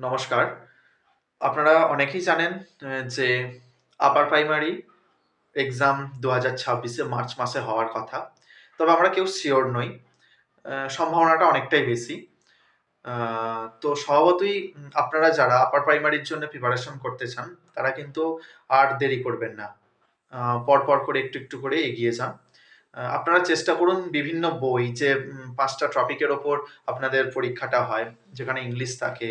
নমস্কার। আপনারা অনেকেই জানেন যে আপার প্রাইমারি এক্সাম ২০২৬ এ মার্চ মাসে হওয়ার কথা। তবে আমরা কেউ সিওর নই। সম্ভাবনাটা অনেকটাই বেশি। আ তো স্বভাবতই আপনারা যারা আপার প্রাইমারির জন্য প্রিপারেশন করতে চান, তারা কিন্তু আর দেরি করবেন না। পরপর করে একটু করে এগিয়ে যান। আপনারা চেষ্টা করুন বিভিন্ন বই যে ৫ টা টপিকের ওপর আপনাদের পরীক্ষাটা হয়, যেখানে ইংলিশ থাকে,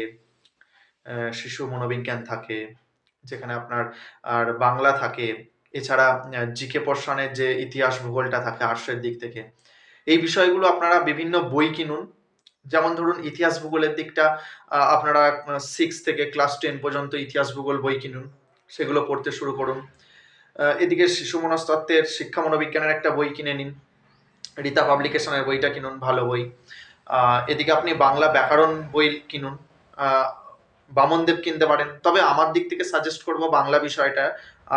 শিশু মনোবিজ্ঞান থাকে, যেখানে আপনার আর বাংলা থাকে। এছাড়া জিকে পোরশনের যে ইতিহাস ভূগোলটা থাকে আর্টসের দিক থেকে। এই বিষয়গুলো আপনারা বিভিন্ন বই কিনুন। যেমন ধরুন ইতিহাস ভূগোলের দিকটা আপনারা 6 থেকে ক্লাস 10 পর্যন্ত ইতিহাস ভূগোল বই কিনুন। সেগুলো পড়তে শুরু করুন। এদিকে শিশু মনস্তত্ত্বের শিক্ষা মনোবিজ্ঞানের একটা বই কিনে নিন। রীতা পাবলিকেশনের বইটা কিনুন, ভালো বই। এদিকে আপনি বাংলা ব্যাকরণ বই কিনুন। আ বামনদেব কিনতে পারেন। তবে আমার দিক থেকে সাজেস্ট করব বাংলা বিষয়টা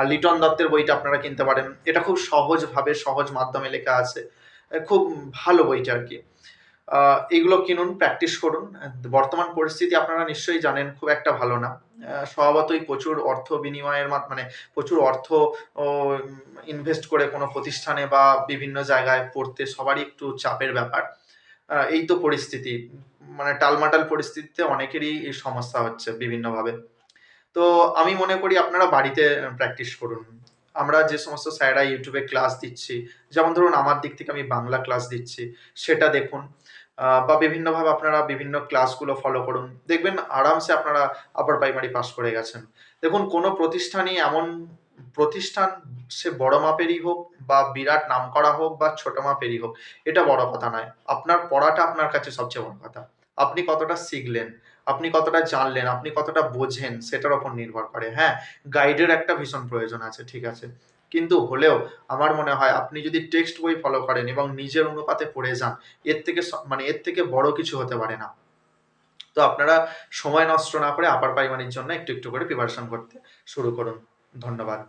লিটন দত্তের বইটা আপনারা কিনতে পারেন। এটা খুব সহজভাবে, সহজ মাধ্যমে লেখা আছে। খুব ভালো বইটা আরকি। আ এগুলো কিনুন, প্র্যাকটিস করুন। বর্তমান পরিস্থিতি আপনারা নিশ্চয়ই জানেন খুব একটা ভালো না। স্বভাবতই প্রচুর অর্থ বিনিময়ের মানে প্রচুর অর্থ ও ইনভেস্ট করে কোনো প্রতিষ্ঠানে বা বিভিন্ন জায়গায় পড়তে সবারই একটু চাপের ব্যাপার। এই তো পরিস্থিতি। মানে টালমাটাল পরিস্থিতিতে অনেকেরই এই সমস্যা হচ্ছে বিভিন্নভাবে। তো আমি মনে করি আপনারা বাড়িতে প্র্যাকটিস করুন। আমরা যে সমস্ত স্যাররা YouTube এ ক্লাস দিচ্ছি, যেমন ধরুন আমার দিক থেকে আমি বাংলা ক্লাস দিচ্ছি, সেটা দেখুন। বা বিভিন্নভাবে আপনারা বিভিন্ন ক্লাসগুলো ফলো করুন। দেখবেন আরামসে আপনারা আপার প্রাইমারি পাস করে গেছেন। দেখুন কোনো প্রতিষ্ঠানই এমন প্রতিষ্ঠান, সে বড় মাপেরই হোক বা বিরাট নামকরা হোক বা ছোট মাপেরই হোক, এটা বড় কথা নয়। আপনার পড়াটা আপনার কাছে সবচেয়ে বড় কথা। আপনি কতটা শিখলেন, আপনি কতটা জানলেন, আপনি কতটা বোঝেন সেটার উপর নির্ভর করে। হ্যাঁ, গাইডের একটা ভীষণ প্রয়োজন আছে, ঠিক আছে। কিন্তু হলেও আমার মনে হয় আপনি যদি টেক্সট বই ফলো করেন এবং নিজের অনুপাতে পড়ে যান, এর থেকে মানে এর থেকে বড় কিছু হতে পারে না। তো আপনারা সময় নষ্ট না করে আপার প্রাইমারির জন্য একটু করে প্রিপারেশন করতে শুরু করুন। ধন্যবাদ।